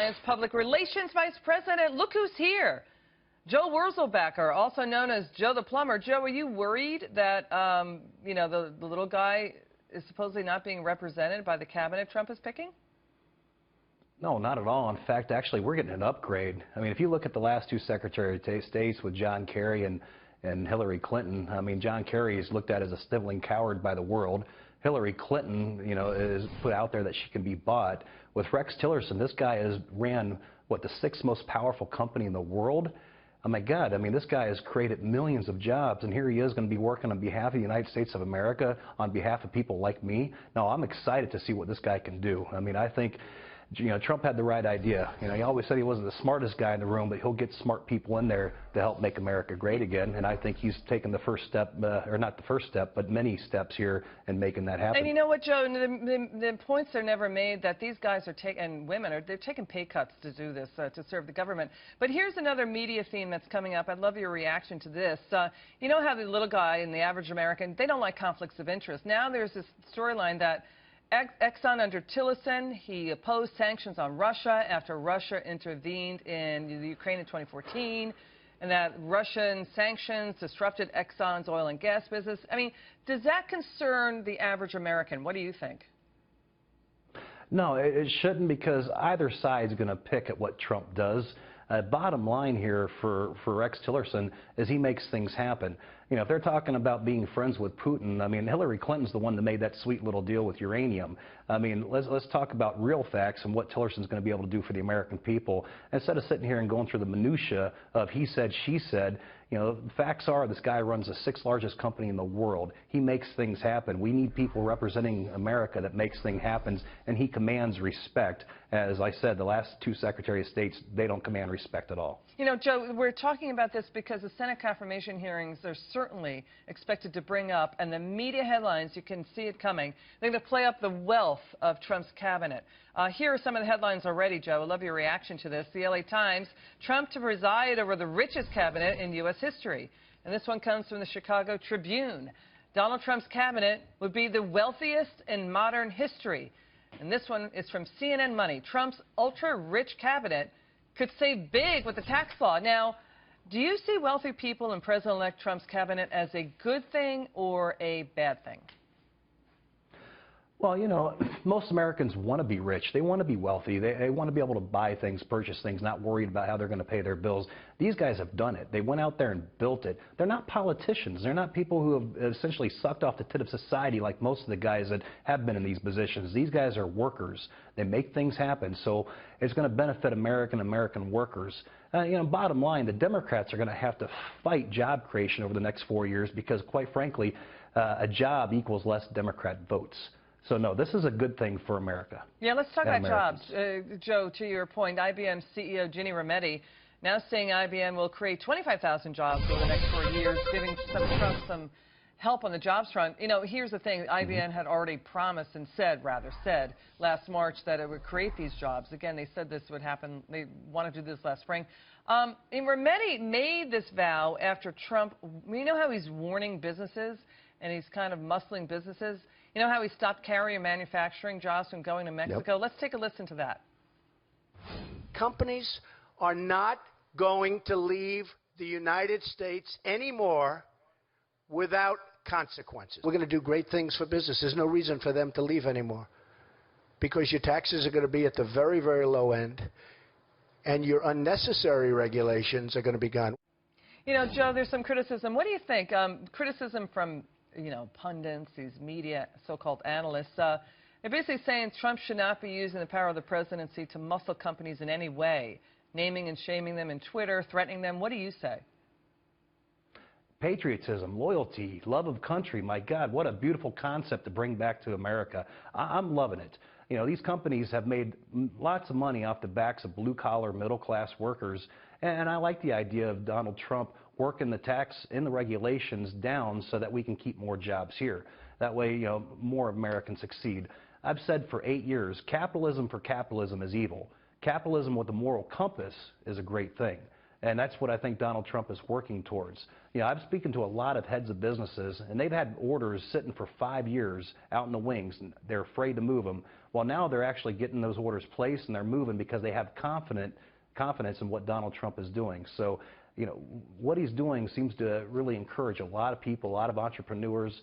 Alliance Public Relations Vice President. Look who's here. Joe Wurzelbacher, also known as Joe the Plumber. Joe, are you worried that, the little guy is supposedly not being represented by the cabinet Trump is picking? No, not at all. In fact, actually, we're getting an upgrade. I mean, if you look at the last two Secretary of States with John Kerry and Hillary Clinton, I mean, John Kerry is looked at as a sniveling coward by the world. Hillary Clinton, is put out there that she can be bought. With Rex Tillerson, this guy has ran, the sixth most powerful company in the world? Oh, my God, I mean, this guy has created millions of jobs, and here he is going to be working on behalf of the United States of America, on behalf of people like me. No, I'm excited to see what this guy can do. I mean, I think, Trump had the right idea. He always said he wasn't the smartest guy in the room, but he'll get smart people in there to help make America great again. And I think he's taken the first step, or not the first step, but many steps here in making that happen. And you know what, Joe? The points are never made that these guys are taking, and women they're taking pay cuts to do this, to serve the government. But here's another media theme that's coming up. I'd love your reaction to this. You know how the little guy and the average American, they don't like conflicts of interest. Now there's this storyline that Exxon under Tillerson, he opposed sanctions on Russia after Russia intervened in the Ukraine in 2014, and that Russian sanctions disrupted Exxon's oil and gas business. I mean, does that concern the average American? What do you think? No, it shouldn't, because either side's going to pick at what Trump does. Bottom line here for Rex Tillerson is he makes things happen. If they're talking about being friends with Putin, I mean, Hillary Clinton's the one that made that sweet little deal with uranium. I mean, let's talk about real facts and what Tillerson's going to be able to do for the American people. Instead of sitting here and going through the minutia of he said, she said, the facts are this guy runs the sixth largest company in the world. He makes things happen. We need people representing America that makes things happen, and he commands respect. As I said, the last two Secretary of States, they don't command respect at all. Joe, we're talking about this because the Senate confirmation hearings are certainly expected to bring up, and the media headlines, you can see it coming. They're going to play up the wealth of Trump's cabinet. Here are some of the headlines already, Joe. I'd love your reaction to this. The LA Times, Trump to preside over the richest cabinet in U.S. history. And this one comes from the Chicago Tribune. Donald Trump's cabinet would be the wealthiest in modern history. And this one is from CNN Money. Trump's ultra-rich cabinet could save big with the tax law. Now, do you see wealthy people in President-elect Trump's cabinet as a good thing or a bad thing? Well, most Americans want to be rich. They want to be wealthy. They want to be able to buy things, purchase things, not worried about how they're going to pay their bills. These guys have done it. They went out there and built it. They're not politicians. They're not people who have essentially sucked off the tit of society like most of the guys that have been in these positions. These guys are workers. They make things happen. So it's going to benefit American workers. Bottom line, the Democrats are going to have to fight job creation over the next 4 years because, quite frankly, a job equals less Democrat votes. So, no, this is a good thing for America. Yeah, let's talk about jobs. Joe, to your point, IBM CEO Ginny Rometty now saying IBM will create 25,000 jobs over the next 4 years, giving Trump some help on the jobs front. Here's the thing. IBM had already promised and said last March that it would create these jobs. Again, they said this would happen. They wanted to do this last spring. And Rometty made this vow after Trump. You know how he's warning businesses and he's kind of muscling businesses? You know how he stopped carrier manufacturing jobs from going to Mexico? Yep. Let's take a listen to that. Companies are not going to leave the United States anymore without consequences. We're going to do great things for business. There's no reason for them to leave anymore because your taxes are going to be at the very, very low end, and your unnecessary regulations are going to be gone. Joe, there's some criticism. What do you think? Criticism from pundits, these media so-called analysts. They're basically saying Trump should not be using the power of the presidency to muscle companies in any way, naming and shaming them in Twitter, threatening them. What do you say? Patriotism, loyalty, love of country. My God, what a beautiful concept to bring back to America. I'm loving it. These companies have made lots of money off the backs of blue-collar, middle-class workers, and I like the idea of Donald Trump working the tax and the regulations down so that we can keep more jobs here. That way, more Americans succeed. I've said for 8 years, capitalism for capitalism is evil. Capitalism with a moral compass is a great thing. And that's what I think Donald Trump is working towards. You know, I'm speaking to a lot of heads of businesses, and they've had orders sitting for 5 years out in the wings, and they're afraid to move them. Well, now they're actually getting those orders placed, and they're moving because they have confidence in what Donald Trump is doing. So, you know, what he's doing seems to really encourage a lot of people, a lot of entrepreneurs.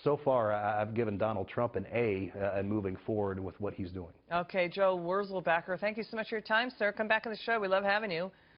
So far, I've given Donald Trump an A in moving forward with what he's doing. Okay, Joe Wurzelbacher, thank you so much for your time, sir. Come back on the show. We love having you.